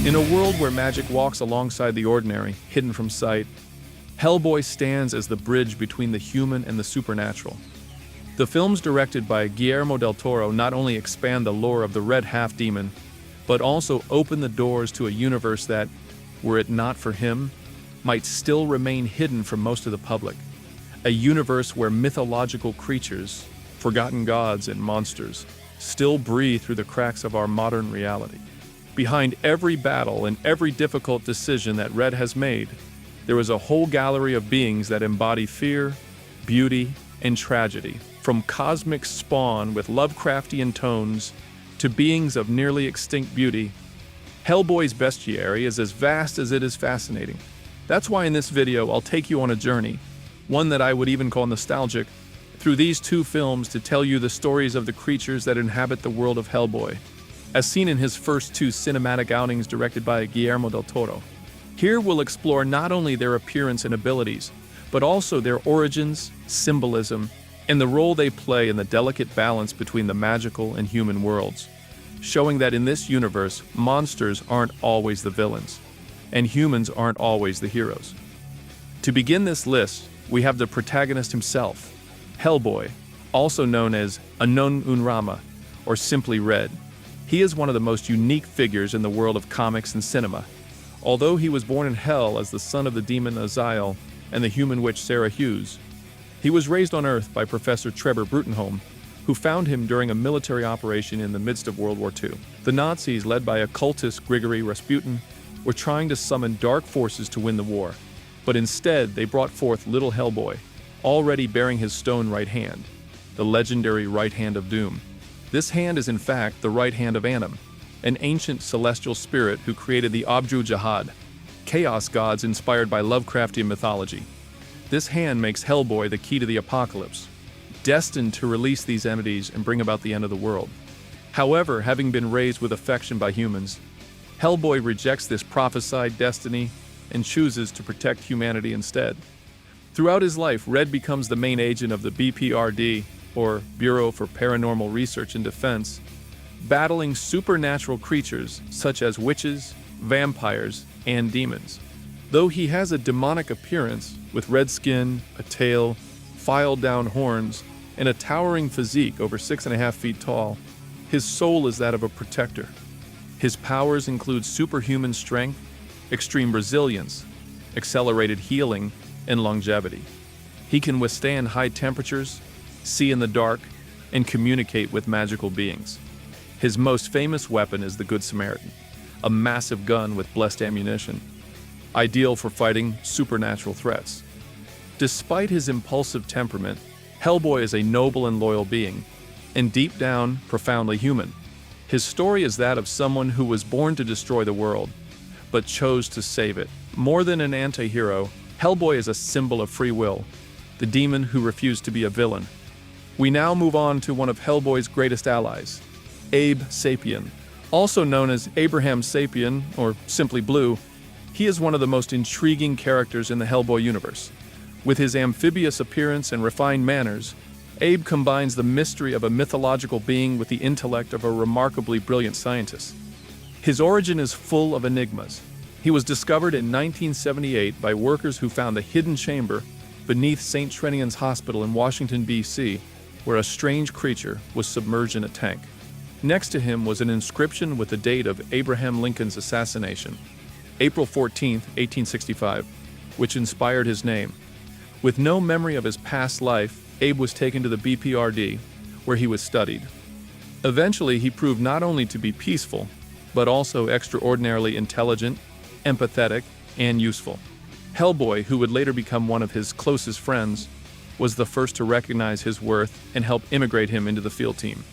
In a world where magic walks alongside the ordinary, hidden from sight, Hellboy stands as the bridge between the human and the supernatural. The films directed by Guillermo del Toro not only expand the lore of the Red Half-Demon, but also open the doors to a universe that, were it not for him, might still remain hidden from most of the public. A universe where mythological creatures, forgotten gods and monsters, still breathe through the cracks of our modern reality. Behind every battle and every difficult decision that Red has made, there is a whole gallery of beings that embody fear, beauty, and tragedy. From cosmic spawn with Lovecraftian tones to beings of nearly extinct beauty, Hellboy's bestiary is as vast as it is fascinating. That's why in this video I'll take you on a journey, one that I would even call nostalgic, through these two films to tell you the stories of the creatures that inhabit the world of Hellboy, as seen in his first two cinematic outings directed by Guillermo del Toro. Here we'll explore not only their appearance and abilities, but also their origins, symbolism, and the role they play in the delicate balance between the magical and human worlds, showing that in this universe, monsters aren't always the villains, and humans aren't always the heroes. To begin this list, we have the protagonist himself, Hellboy, also known as Anon Unrama, or simply Red. He is one of the most unique figures in the world of comics and cinema. Although he was born in Hell as the son of the demon Azael and the human witch Sarah Hughes, he was raised on Earth by Professor Trebor Brutenholm, who found him during a military operation in the midst of World War II. The Nazis, led by occultist Grigory Rasputin, were trying to summon dark forces to win the war, but instead they brought forth little Hellboy, already bearing his stone right hand, the legendary right hand of doom. This hand is in fact the right hand of Anom, an ancient celestial spirit who created the Ogdru Jahad, chaos gods inspired by Lovecraftian mythology. This hand makes Hellboy the key to the apocalypse, destined to release these entities and bring about the end of the world. However, having been raised with affection by humans, Hellboy rejects this prophesied destiny and chooses to protect humanity instead. Throughout his life, Red becomes the main agent of the B.P.R.D, or Bureau for Paranormal Research and Defense, battling supernatural creatures such as witches, vampires, and demons. Though he has a demonic appearance with red skin, a tail, filed-down horns, and a towering physique over 6.5 feet tall, his soul is that of a protector. His powers include superhuman strength, extreme resilience, accelerated healing, and longevity. He can withstand high temperatures, see in the dark, and communicate with magical beings. His most famous weapon is the Good Samaritan, a massive gun with blessed ammunition, ideal for fighting supernatural threats. Despite his impulsive temperament, Hellboy is a noble and loyal being, and deep down, profoundly human. His story is that of someone who was born to destroy the world, but chose to save it. More than an anti-hero, Hellboy is a symbol of free will, the demon who refused to be a villain. We now move on to one of Hellboy's greatest allies, Abe Sapion. Also known as Abraham Sapien, or simply Blue, he is one of the most intriguing characters in the Hellboy universe. With his amphibious appearance and refined manners, Abe combines the mystery of a mythological being with the intellect of a remarkably brilliant scientist. His origin is full of enigmas. He was discovered in 1978 by workers who found a hidden chamber beneath St. Trinian's Hospital in Washington, D.C., where a strange creature was submerged in a tank. Next to him was an inscription with the date of Abraham Lincoln's assassination, April 14, 1865, which inspired his name. With no memory of his past life, Abe was taken to the B.P.R.D, where he was studied. Eventually, he proved not only to be peaceful, but also extraordinarily intelligent, empathetic, and useful. Hellboy, who would later become one of his closest friends, was the first to recognize his worth and help immigrate him into the field team.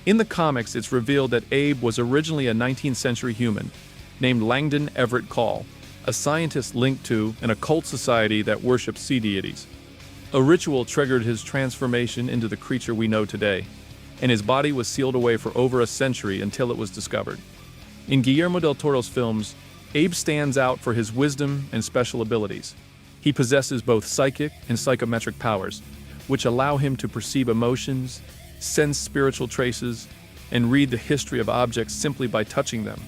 In the comics, it's revealed that Abe was originally a 19th century human named Langdon Everett Call, a scientist linked to an occult society that worshipped sea deities. A ritual triggered his transformation into the creature we know today, and his body was sealed away for over a century until it was discovered. In Guillermo del Toro's films, Abe stands out for his wisdom and special abilities. He possesses both psychic and psychometric powers, which allow him to perceive emotions, sense spiritual traces, and read the history of objects simply by touching them.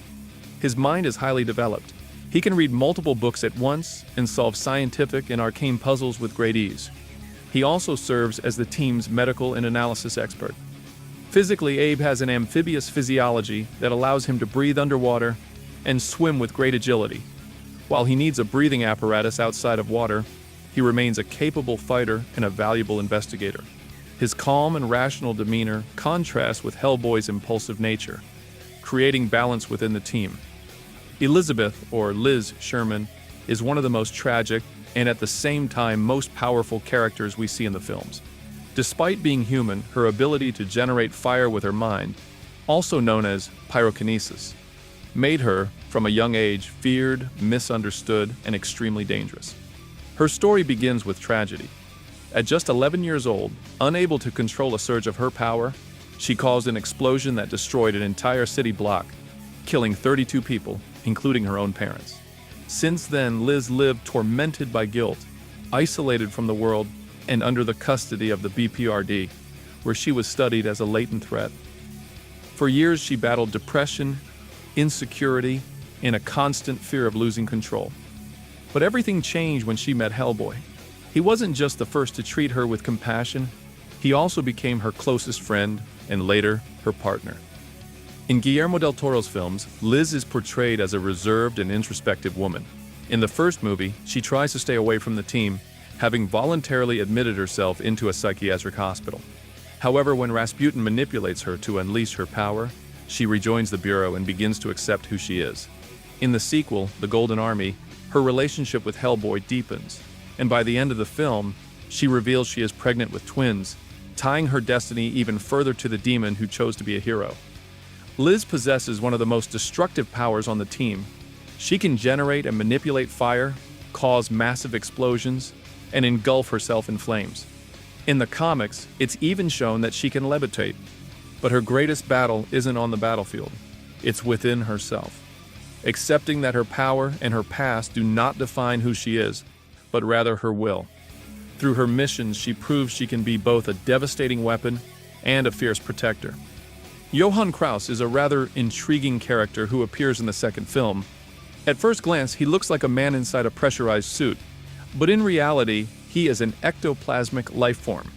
His mind is highly developed. He can read multiple books at once and solve scientific and arcane puzzles with great ease. He also serves as the team's medical and analysis expert. Physically, Abe has an amphibious physiology that allows him to breathe underwater and swim with great agility. While he needs a breathing apparatus outside of water, he remains a capable fighter and a valuable investigator. His calm and rational demeanor contrasts with Hellboy's impulsive nature, creating balance within the team. Elizabeth, or Liz Sherman, is one of the most tragic and at the same time most powerful characters we see in the films. Despite being human, her ability to generate fire with her mind, also known as pyrokinesis, made her, from a young age, feared, misunderstood, and extremely dangerous. Her story begins with tragedy. At just 11 years old, unable to control a surge of her power, she caused an explosion that destroyed an entire city block, killing 32 people, including her own parents. Since then, Liz lived tormented by guilt, isolated from the world, and under the custody of the B.P.R.D, where she was studied as a latent threat. For years, she battled depression, insecurity, and a constant fear of losing control. But everything changed when she met Hellboy. He wasn't just the first to treat her with compassion, he also became her closest friend and later, her partner. In Guillermo del Toro's films, Liz is portrayed as a reserved and introspective woman. In the first movie, she tries to stay away from the team, having voluntarily admitted herself into a psychiatric hospital. However, when Rasputin manipulates her to unleash her power, she rejoins the Bureau and begins to accept who she is. In the sequel, The Golden Army, her relationship with Hellboy deepens, and by the end of the film, she reveals she is pregnant with twins, tying her destiny even further to the demon who chose to be a hero. Liz possesses one of the most destructive powers on the team. She can generate and manipulate fire, cause massive explosions, and engulf herself in flames. In the comics, it's even shown that she can levitate. But her greatest battle isn't on the battlefield. It's within herself. Accepting that her power and her past do not define who she is, but rather her will. Through her missions, she proves she can be both a devastating weapon and a fierce protector. Johann Krauss is a rather intriguing character who appears in the second film. At first glance, he looks like a man inside a pressurized suit, but in reality, he is an ectoplasmic life form,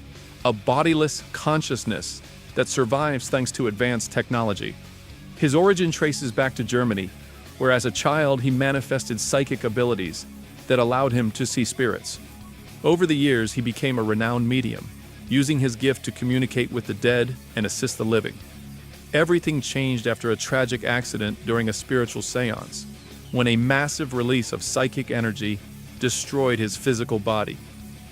a bodiless consciousness that survives thanks to advanced technology. His origin traces back to Germany, where as a child he manifested psychic abilities that allowed him to see spirits. Over the years, he became a renowned medium, using his gift to communicate with the dead and assist the living. Everything changed after a tragic accident during a spiritual seance, when a massive release of psychic energy destroyed his physical body.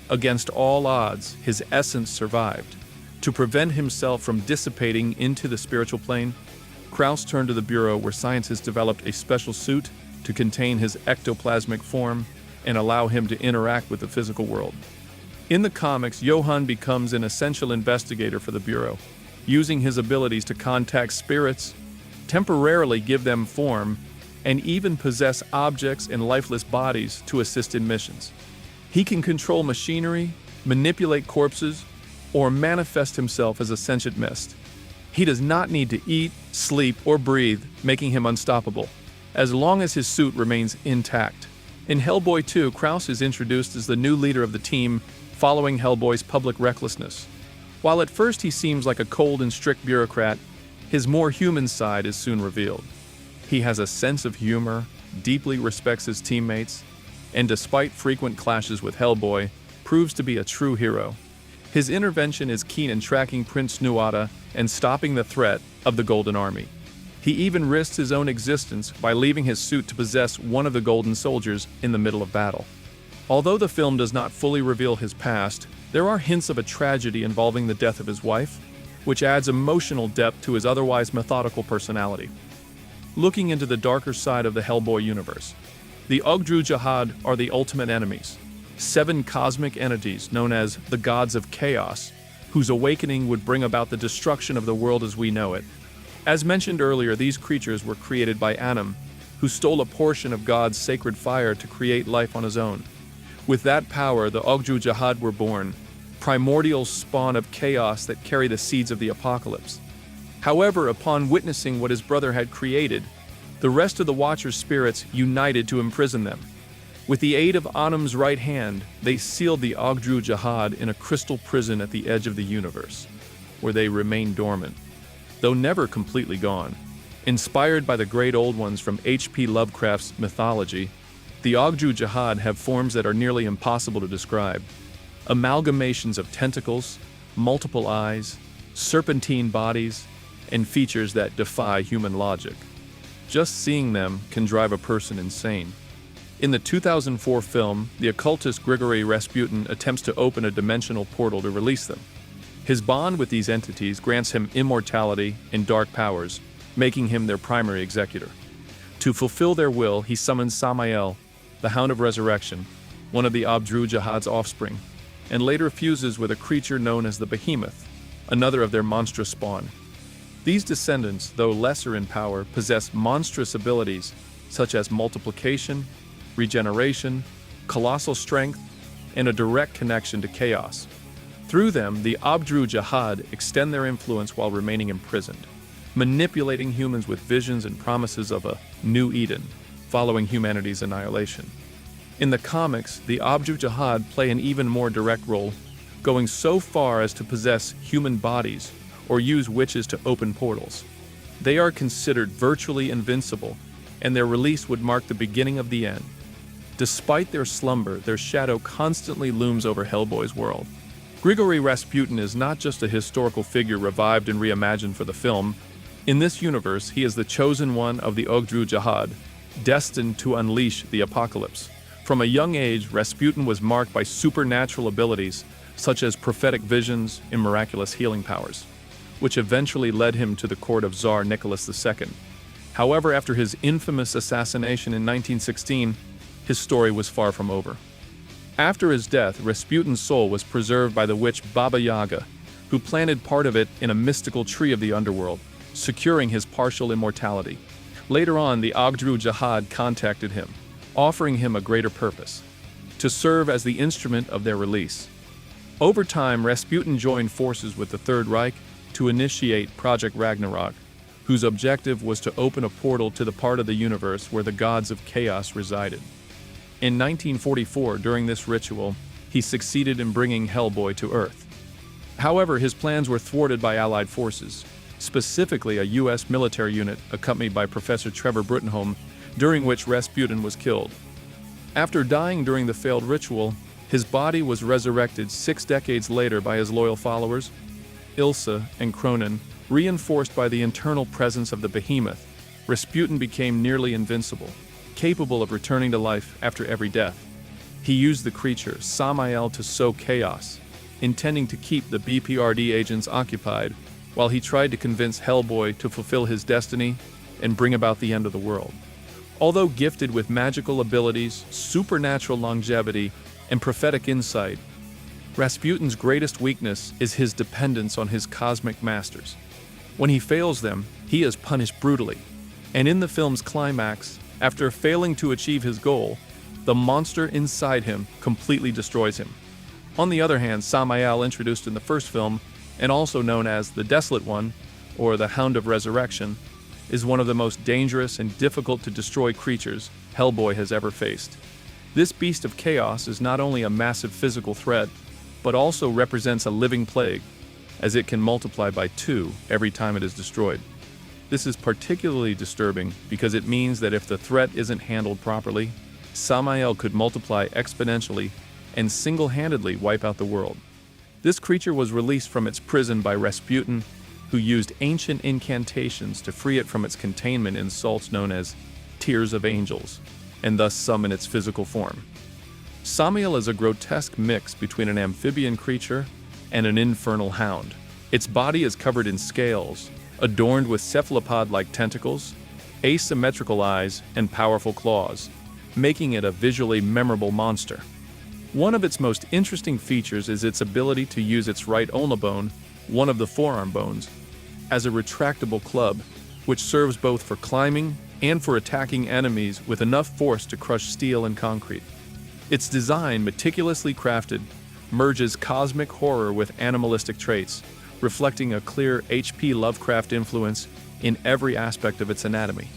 Against all odds, his essence survived. To prevent himself from dissipating into the spiritual plane, Krauss turned to the Bureau, where scientists developed a special suit to contain his ectoplasmic form and allow him to interact with the physical world. In the comics, Johann becomes an essential investigator for the Bureau, using his abilities to contact spirits, temporarily give them form, and even possess objects and lifeless bodies to assist in missions. He can control machinery, manipulate corpses, or manifest himself as a sentient mist. He does not need to eat, sleep, or breathe, making him unstoppable, as long as his suit remains intact. In Hellboy 2, Krauss is introduced as the new leader of the team following Hellboy's public recklessness. While at first he seems like a cold and strict bureaucrat, his more human side is soon revealed. He has a sense of humor, deeply respects his teammates, and despite frequent clashes with Hellboy, proves to be a true hero. His intervention is keen in tracking Prince Nuada and stopping the threat of the Golden Army. He even risks his own existence by leaving his suit to possess one of the Golden Soldiers in the middle of battle. Although the film does not fully reveal his past, there are hints of a tragedy involving the death of his wife, which adds emotional depth to his otherwise methodical personality. Looking into the darker side of the Hellboy universe, the Ogdru Jahad are the ultimate enemies, 7 cosmic entities known as the Gods of Chaos, whose awakening would bring about the destruction of the world as we know it. As mentioned earlier, these creatures were created by Anum, who stole a portion of God's sacred fire to create life on his own. With that power, the Ogdru Jahad were born, primordial spawn of chaos that carry the seeds of the apocalypse. However, upon witnessing what his brother had created, The rest of the Watcher's spirits united to imprison them. With the aid of Anum's right hand, they sealed the Ogdru Jahad in a crystal prison at the edge of the universe, where they remain dormant, though never completely gone. Inspired by the great old ones from H.P. Lovecraft's mythology, the Ogdru Jahad have forms that are nearly impossible to describe. Amalgamations of tentacles, multiple eyes, serpentine bodies, and features that defy human logic. Just seeing them can drive a person insane. In the 2004 film, the occultist Grigory Rasputin attempts to open a dimensional portal to release them. His bond with these entities grants him immortality and dark powers, making him their primary executor. To fulfill their will, he summons Sammael, the Hound of Resurrection, one of the Ogdru Jahad's offspring, and later fuses with a creature known as the Behemoth, another of their monstrous spawn. These descendants, though lesser in power, possess monstrous abilities such as multiplication, regeneration, colossal strength, and a direct connection to chaos. Through them, the Ogdru Jahad extend their influence while remaining imprisoned, manipulating humans with visions and promises of a new Eden, following humanity's annihilation. In the comics, the Ogdru Jahad play an even more direct role, going so far as to possess human bodies or use witches to open portals. They are considered virtually invincible, and their release would mark the beginning of the end. Despite their slumber, their shadow constantly looms over Hellboy's world. Grigory Rasputin is not just a historical figure revived and reimagined for the film. In this universe, he is the chosen one of the Ogdru Jahad, destined to unleash the apocalypse. From a young age, Rasputin was marked by supernatural abilities, such as prophetic visions and miraculous healing powers, which eventually led him to the court of Tsar Nicholas II. However, after his infamous assassination in 1916, his story was far from over. After his death, Rasputin's soul was preserved by the witch Baba Yaga, who planted part of it in a mystical tree of the underworld, securing his partial immortality. Later on, the Ogdru Jahad contacted him, offering him a greater purpose, to serve as the instrument of their release. Over time, Rasputin joined forces with the Third Reich to initiate Project Ragnarok, whose objective was to open a portal to the part of the universe where the gods of chaos resided. In 1944, during this ritual, he succeeded in bringing Hellboy to Earth. However, his plans were thwarted by Allied forces, specifically a U.S. military unit accompanied by Professor Trevor Bruttenholm, during which Rasputin was killed. After dying during the failed ritual, his body was resurrected 6 decades later by his loyal followers, Ilsa and Cronin. Reinforced by the internal presence of the Behemoth, Rasputin became nearly invincible, capable of returning to life after every death. He used the creature, Sammael, to sow chaos, intending to keep the B.P.R.D. agents occupied, while he tried to convince Hellboy to fulfill his destiny and bring about the end of the world. Although gifted with magical abilities, supernatural longevity, and prophetic insight, Rasputin's greatest weakness is his dependence on his cosmic masters. When he fails them, he is punished brutally, and in the film's climax, after failing to achieve his goal, the monster inside him completely destroys him. On the other hand, Sammael, introduced in the first film, and also known as the Desolate One, or the Hound of Resurrection, is one of the most dangerous and difficult to destroy creatures Hellboy has ever faced. This beast of chaos is not only a massive physical threat, but also represents a living plague, as it can multiply by 2 every time it is destroyed. This is particularly disturbing because it means that if the threat isn't handled properly, Sammael could multiply exponentially and single-handedly wipe out the world. This creature was released from its prison by Rasputin, who used ancient incantations to free it from its containment in salts known as Tears of Angels, and thus summon its physical form. Samiel is a grotesque mix between an amphibian creature and an infernal hound. Its body is covered in scales, adorned with cephalopod-like tentacles, asymmetrical eyes, and powerful claws, making it a visually memorable monster. One of its most interesting features is its ability to use its right ulna bone, one of the forearm bones, as a retractable club, which serves both for climbing and for attacking enemies with enough force to crush steel and concrete. Its design, meticulously crafted, merges cosmic horror with animalistic traits, reflecting a clear H.P. Lovecraft influence in every aspect of its anatomy.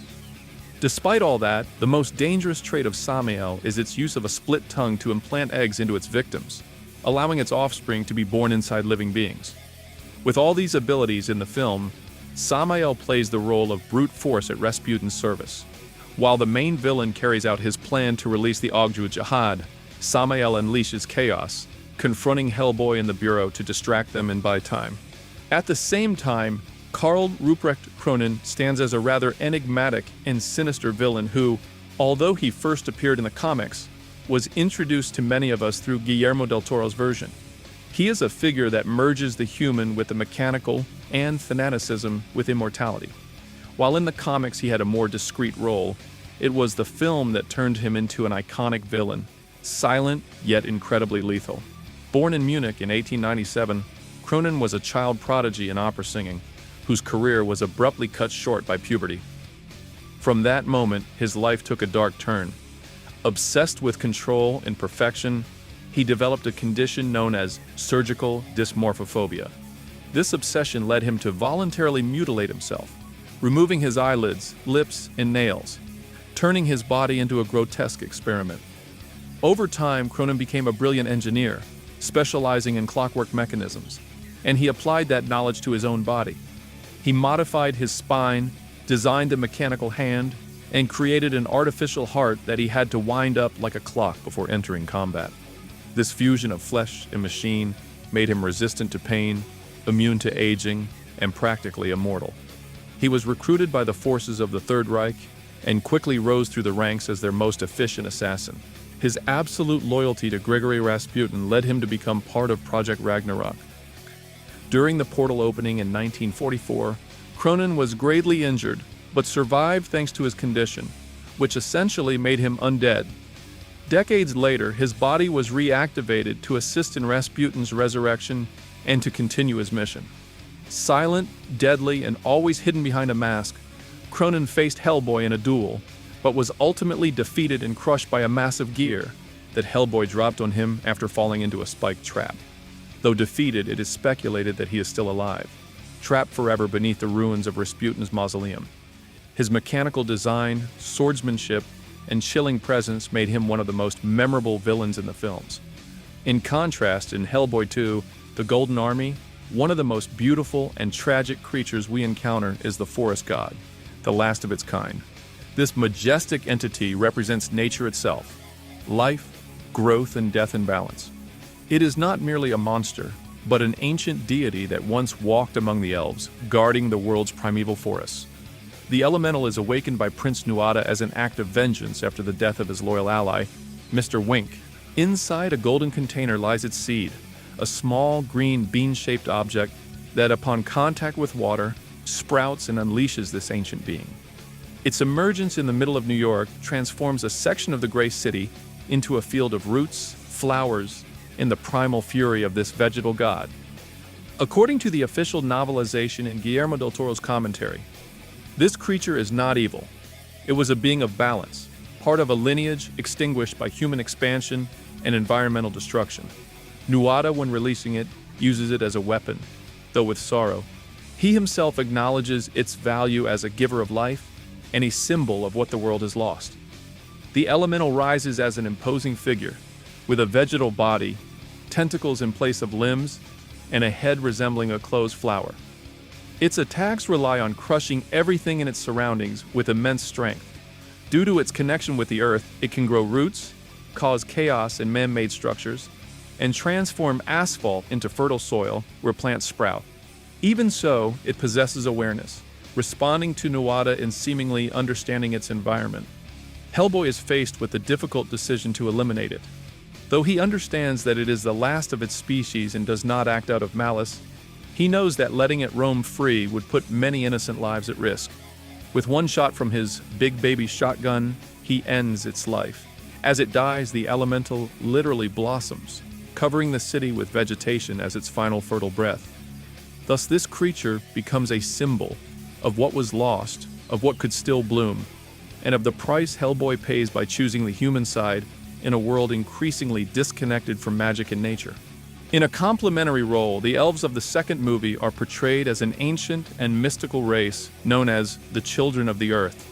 Despite all that, the most dangerous trait of Samiel is its use of a split tongue to implant eggs into its victims, allowing its offspring to be born inside living beings. With all these abilities in the film, Sammael plays the role of brute force at Rasputin's service. While the main villain carries out his plan to release the Ogdru Jahad, Sammael unleashes chaos, confronting Hellboy and the Bureau to distract them and buy time. At the same time, Karl Ruprech stands as a rather enigmatic and sinister villain who, although he first appeared in the comics, was introduced to many of us through Guillermo del Toro's version. He is a figure that merges the human with the mechanical and fanaticism with immortality. While in the comics he had a more discreet role, it was the film that turned him into an iconic villain, silent yet incredibly lethal. Born in Munich in 1897, Cronin was a child prodigy in opera singing, whose career was abruptly cut short by puberty. From that moment, his life took a dark turn. Obsessed with control and perfection, he developed a condition known as surgical dysmorphophobia. This obsession led him to voluntarily mutilate himself, removing his eyelids, lips, and nails, turning his body into a grotesque experiment. Over time, Cronin became a brilliant engineer, specializing in clockwork mechanisms, and he applied that knowledge to his own body. He modified his spine, designed a mechanical hand, and created an artificial heart that he had to wind up like a clock before entering combat. This fusion of flesh and machine made him resistant to pain, immune to aging, and practically immortal. He was recruited by the forces of the Third Reich and quickly rose through the ranks as their most efficient assassin. His absolute loyalty to Grigory Rasputin led him to become part of Project Ragnarok. During the portal opening in 1944, Cronin was gravely injured, but survived thanks to his condition, which essentially made him undead. Decades later, his body was reactivated to assist in Rasputin's resurrection and to continue his mission. Silent, deadly, and always hidden behind a mask, Cronin faced Hellboy in a duel, but was ultimately defeated and crushed by a massive gear that Hellboy dropped on him after falling into a spiked trap. Though defeated, it is speculated that he is still alive, trapped forever beneath the ruins of Rasputin's mausoleum. His mechanical design, swordsmanship, and chilling presence made him one of the most memorable villains in the films. In contrast, in Hellboy 2, The Golden Army, one of the most beautiful and tragic creatures we encounter is the forest god, the last of its kind. This majestic entity represents nature itself, life, growth, and death in balance. It is not merely a monster, but an ancient deity that once walked among the elves, guarding the world's primeval forests. The elemental is awakened by Prince Nuada as an act of vengeance after the death of his loyal ally, Mr. Wink. Inside a golden container lies its seed, a small green bean-shaped object that, upon contact with water, sprouts and unleashes this ancient being. Its emergence in the middle of New York transforms a section of the Gray City into a field of roots, flowers, and the primal fury of this vegetal god. According to the official novelization in Guillermo del Toro's commentary, this creature is not evil. It was a being of balance, part of a lineage extinguished by human expansion and environmental destruction. Nuada, when releasing it, uses it as a weapon, though with sorrow. He himself acknowledges its value as a giver of life and a symbol of what the world has lost. The elemental rises as an imposing figure, with a vegetal body, tentacles in place of limbs, and a head resembling a closed flower. Its attacks rely on crushing everything in its surroundings with immense strength. Due to its connection with the earth, it can grow roots, cause chaos in man-made structures, and transform asphalt into fertile soil where plants sprout. Even so, it possesses awareness, responding to Nuada and seemingly understanding its environment. Hellboy is faced with the difficult decision to eliminate it. Though he understands that it is the last of its species and does not act out of malice, he knows that letting it roam free would put many innocent lives at risk. With one shot from his big baby shotgun, he ends its life. As it dies, the elemental literally blossoms, covering the city with vegetation as its final fertile breath. Thus, this creature becomes a symbol of what was lost, of what could still bloom, and of the price Hellboy pays by choosing the human side in a world increasingly disconnected from magic and nature. In a complementary role, the elves of the second movie are portrayed as an ancient and mystical race known as the Children of the Earth.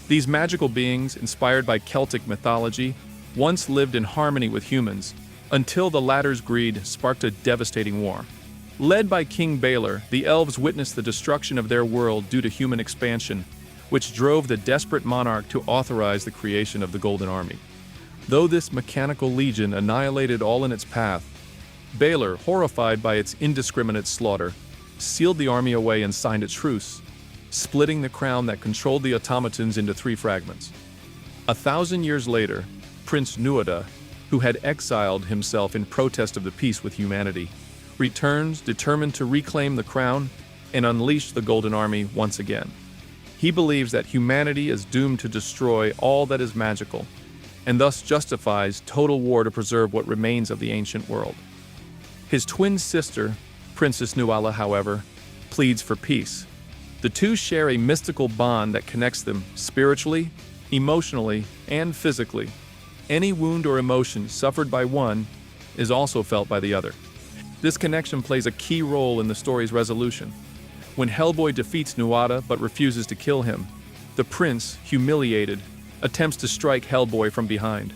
These magical beings, inspired by Celtic mythology, once lived in harmony with humans, until the latter's greed sparked a devastating war. Led by King Balor, the elves witnessed the destruction of their world due to human expansion, which drove the desperate monarch to authorize the creation of the Golden Army. Though this mechanical legion annihilated all in its path, Balor, horrified by its indiscriminate slaughter, sealed the army away and signed a truce, splitting the crown that controlled the automatons into 3 fragments. 1,000 years later, Prince Nuada, who had exiled himself in protest of the peace with humanity, returns determined to reclaim the crown and unleash the Golden Army once again. He believes that humanity is doomed to destroy all that is magical, and thus justifies total war to preserve what remains of the ancient world. His twin sister, Princess Nuala, however, pleads for peace. The two share a mystical bond that connects them spiritually, emotionally, and physically. Any wound or emotion suffered by one is also felt by the other. This connection plays a key role in the story's resolution. When Hellboy defeats Nuada but refuses to kill him, the prince, humiliated, attempts to strike Hellboy from behind.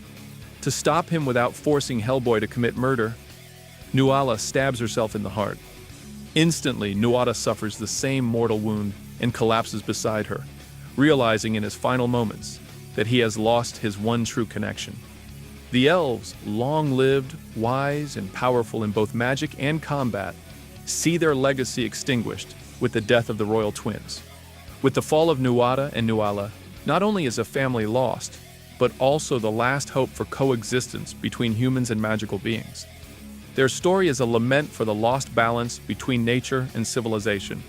To stop him without forcing Hellboy to commit murder, Nuala stabs herself in the heart. Instantly, Nuada suffers the same mortal wound and collapses beside her, realizing in his final moments that he has lost his one true connection. The elves, long-lived, wise, and powerful in both magic and combat, see their legacy extinguished with the death of the royal twins. With the fall of Nuada and Nuala, not only is a family lost, but also the last hope for coexistence between humans and magical beings. Their story is a lament for the lost balance between nature and civilization,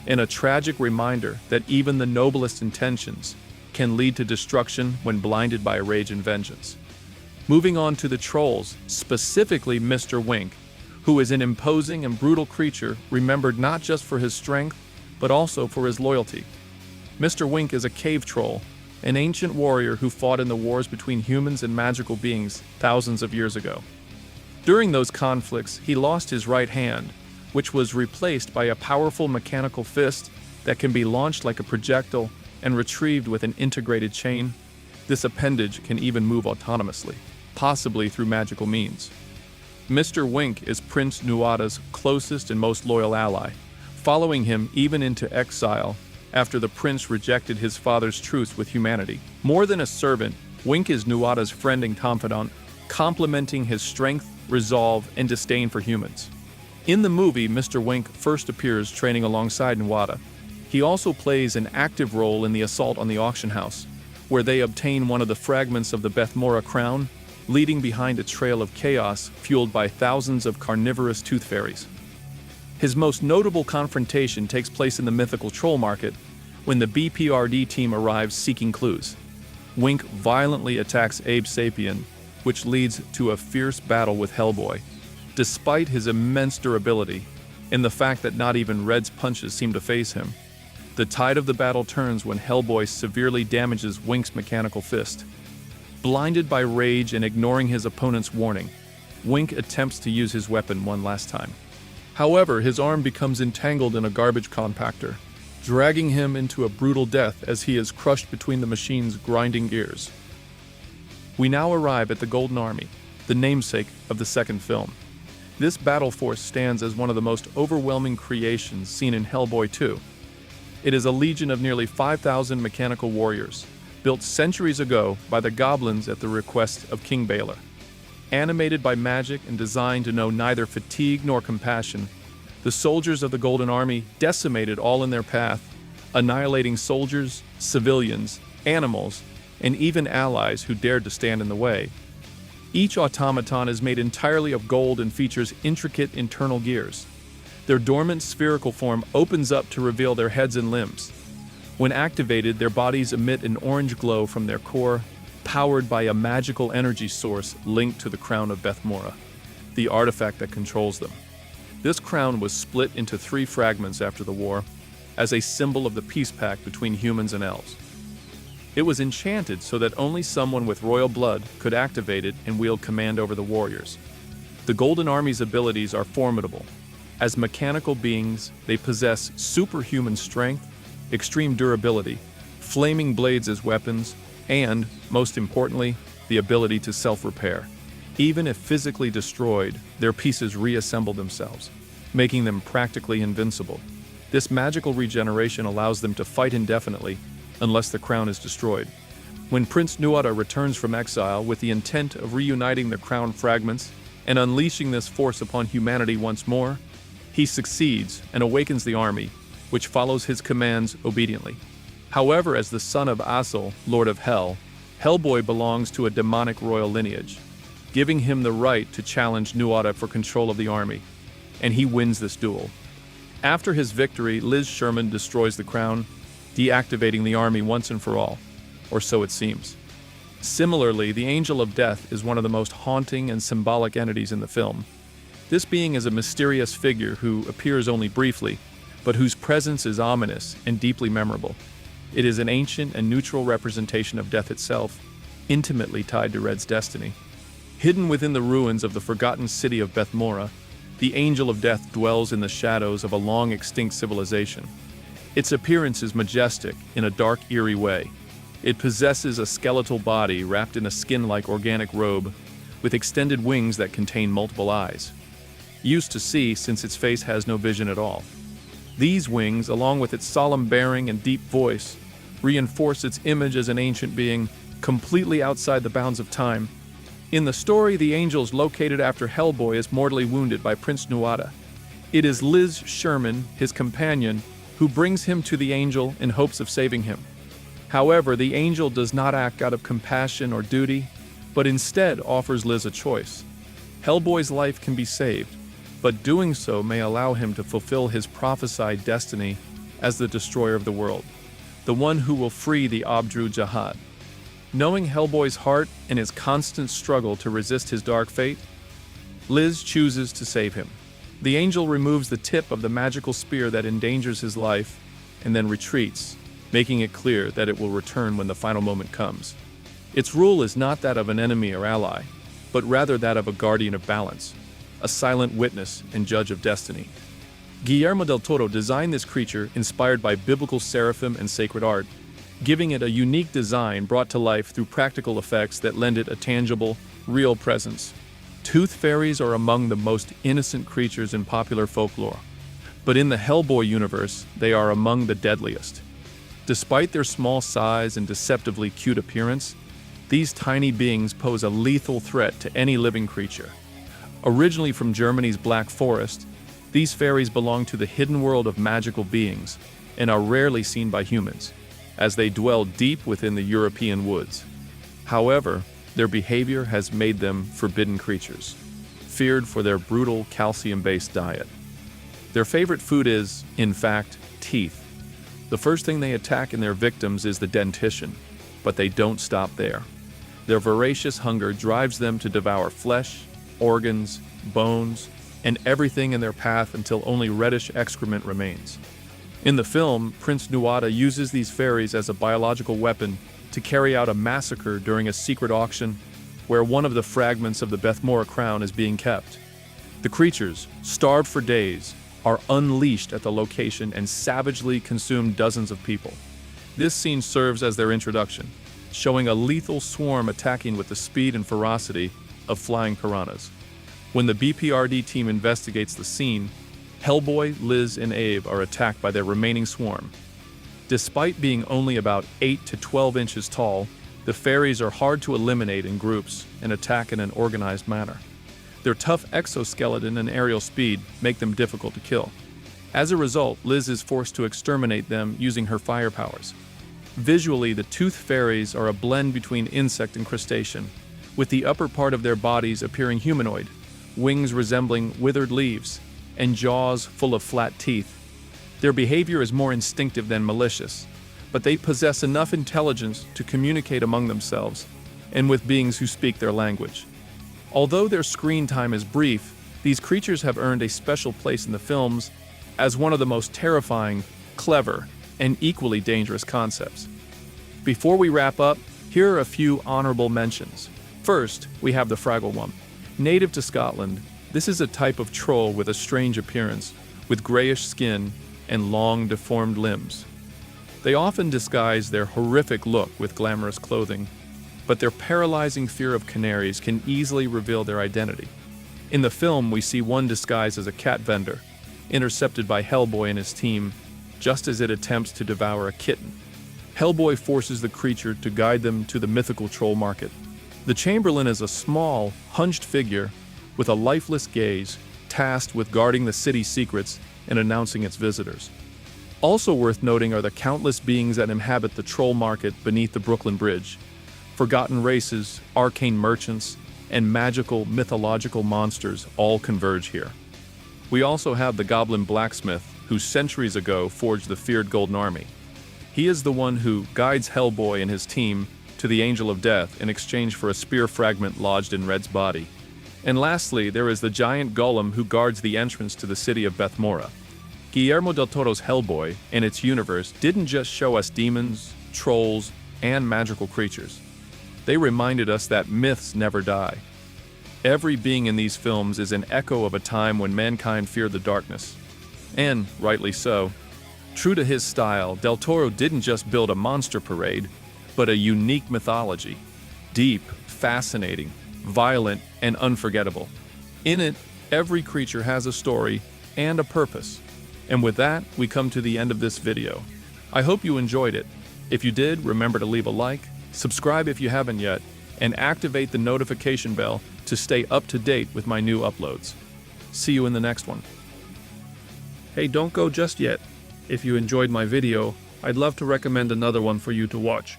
and a tragic reminder that even the noblest intentions can lead to destruction when blinded by rage and vengeance. Moving on to the trolls, specifically Mr. Wink, who is an imposing and brutal creature remembered not just for his strength, but also for his loyalty. Mr. Wink is a cave troll, an ancient warrior who fought in the wars between humans and magical beings thousands of years ago. During those conflicts, he lost his right hand, which was replaced by a powerful mechanical fist that can be launched like a projectile and retrieved with an integrated chain. This appendage can even move autonomously, possibly through magical means. Mr. Wink is Prince Nuada's closest and most loyal ally, following him even into exile after the prince rejected his father's truce with humanity. More than a servant, Wink is Nuada's friend and confidant, complementing his strength, resolve, and disdain for humans. In the movie, Mr. Wink first appears training alongside Nuada. He also plays an active role in the assault on the auction house, where they obtain one of the fragments of the B.P.R.D crown, leading behind a trail of chaos fueled by thousands of carnivorous tooth fairies. His most notable confrontation takes place in the mythical troll market, when the B.P.R.D team arrives seeking clues. Wink violently attacks Abe Sapion, which leads to a fierce battle with Hellboy. Despite his immense durability, and the fact that not even Red's punches seem to faze him, the tide of the battle turns when Hellboy severely damages Wink's mechanical fist. Blinded by rage and ignoring his opponent's warning, Wink attempts to use his weapon one last time. However, his arm becomes entangled in a garbage compactor, dragging him into a brutal death as he is crushed between the machine's grinding gears. We now arrive at the Golden Army, the namesake of the second film. This battle force stands as one of the most overwhelming creations seen in Hellboy 2. It is a legion of nearly 5,000 mechanical warriors, built centuries ago by the goblins at the request of King Balor. Animated by magic and designed to know neither fatigue nor compassion, the soldiers of the Golden Army decimated all in their path, annihilating soldiers, civilians, animals, and even allies who dared to stand in the way. Each automaton is made entirely of gold and features intricate internal gears. Their dormant spherical form opens up to reveal their heads and limbs. When activated, their bodies emit an orange glow from their core, powered by a magical energy source linked to the crown of B.P.R.D, the artifact that controls them. This crown was split into 3 fragments after the war, as a symbol of the peace pact between humans and elves. It was enchanted so that only someone with royal blood could activate it and wield command over the warriors. The Golden Army's abilities are formidable. As mechanical beings, they possess superhuman strength, extreme durability, flaming blades as weapons, and, most importantly, the ability to self-repair. Even if physically destroyed, their pieces reassemble themselves, making them practically invincible. This magical regeneration allows them to fight indefinitely, unless the crown is destroyed. When Prince Nuada returns from exile with the intent of reuniting the crown fragments and unleashing this force upon humanity once more, he succeeds and awakens the army, which follows his commands obediently. However, as the son of Asel, Lord of Hell, Hellboy belongs to a demonic royal lineage, giving him the right to challenge Nuada for control of the army, and he wins this duel. After his victory, Liz Sherman destroys the crown, deactivating the army once and for all, or so it seems. Similarly, the Angel of Death is one of the most haunting and symbolic entities in the film. This being is a mysterious figure who appears only briefly, but whose presence is ominous and deeply memorable. It is an ancient and neutral representation of death itself, intimately tied to Red's destiny. Hidden within the ruins of the forgotten city of Bethmora, the Angel of Death dwells in the shadows of a long-extinct civilization. Its appearance is majestic in a dark, eerie way. It possesses a skeletal body wrapped in a skin-like organic robe, with extended wings that contain multiple eyes. Used to see, since its face has no vision at all. These wings, along with its solemn bearing and deep voice, reinforce its image as an ancient being, completely outside the bounds of time. In the story, the angel is located after Hellboy is mortally wounded by Prince Nuada. It is Liz Sherman, his companion, who brings him to the angel in hopes of saving him. However, the angel does not act out of compassion or duty, but instead offers Liz a choice. Hellboy's life can be saved, but doing so may allow him to fulfill his prophesied destiny as the destroyer of the world, the one who will free the Ogdru Jahad. Knowing Hellboy's heart and his constant struggle to resist his dark fate, Liz chooses to save him. The angel removes the tip of the magical spear that endangers his life and then retreats, making it clear that it will return when the final moment comes. Its rule is not that of an enemy or ally, but rather that of a guardian of balance, a silent witness and judge of destiny. Guillermo del Toro designed this creature inspired by biblical seraphim and sacred art, giving it a unique design brought to life through practical effects that lend it a tangible, real presence. Tooth fairies are among the most innocent creatures in popular folklore, but in the Hellboy universe, they are among the deadliest. Despite their small size and deceptively cute appearance, these tiny beings pose a lethal threat to any living creature. Originally from Germany's Black Forest, these fairies belong to the hidden world of magical beings and are rarely seen by humans, as they dwell deep within the European woods. However, their behavior has made them forbidden creatures, feared for their brutal calcium-based diet. Their favorite food is, in fact, teeth. The first thing they attack in their victims is the dentition, but they don't stop there. Their voracious hunger drives them to devour flesh, organs, bones, and everything in their path until only reddish excrement remains. In the film, Prince Nuada uses these fairies as a biological weapon to carry out a massacre during a secret auction where one of the fragments of the Bethmora crown is being kept. The creatures, starved for days, are unleashed at the location and savagely consume dozens of people. This scene serves as their introduction, showing a lethal swarm attacking with the speed and ferocity of flying piranhas. When the B.P.R.D. team investigates the scene, Hellboy, Liz, and Abe are attacked by their remaining swarm. Despite being only about 8 to 12 inches tall, the fairies are hard to eliminate in groups and attack in an organized manner. Their tough exoskeleton and aerial speed make them difficult to kill. As a result, Liz is forced to exterminate them using her fire powers. Visually, the tooth fairies are a blend between insect and crustacean, with the upper part of their bodies appearing humanoid, wings resembling withered leaves, and jaws full of flat teeth. Their behavior is more instinctive than malicious, but they possess enough intelligence to communicate among themselves and with beings who speak their language. Although their screen time is brief, these creatures have earned a special place in the films as one of the most terrifying, clever, and equally dangerous concepts. Before we wrap up, here are a few honorable mentions. First, we have the Fraggle Wump. Native to Scotland, this is a type of troll with a strange appearance, with grayish skin and long, deformed limbs. They often disguise their horrific look with glamorous clothing, but their paralyzing fear of canaries can easily reveal their identity. In the film, we see one disguised as a cat vendor, intercepted by Hellboy and his team, just as it attempts to devour a kitten. Hellboy forces the creature to guide them to the mythical troll market. The Chamberlain is a small, hunched figure with a lifeless gaze, tasked with guarding the city's secrets and announcing its visitors. Also worth noting are the countless beings that inhabit the troll market beneath the Brooklyn Bridge. Forgotten races, arcane merchants, and magical, mythological monsters all converge here. We also have the Goblin Blacksmith, who centuries ago forged the feared Golden Army. He is the one who guides Hellboy and his team to the Angel of Death in exchange for a spear fragment lodged in Red's body. And lastly, there is the giant golem who guards the entrance to the city of Bethmora. Guillermo del Toro's Hellboy and its universe didn't just show us demons, trolls, and magical creatures. They reminded us that myths never die. Every being in these films is an echo of a time when mankind feared the darkness. And, rightly so. True to his style, Del Toro didn't just build a monster parade, but a unique mythology. Deep, fascinating, violent, and unforgettable. In it, every creature has a story and a purpose. And with that, we come to the end of this video. I hope you enjoyed it. If you did, remember to leave a like, subscribe if you haven't yet, and activate the notification bell to stay up to date with my new uploads. See you in the next one. Hey, don't go just yet. If you enjoyed my video, I'd love to recommend another one for you to watch.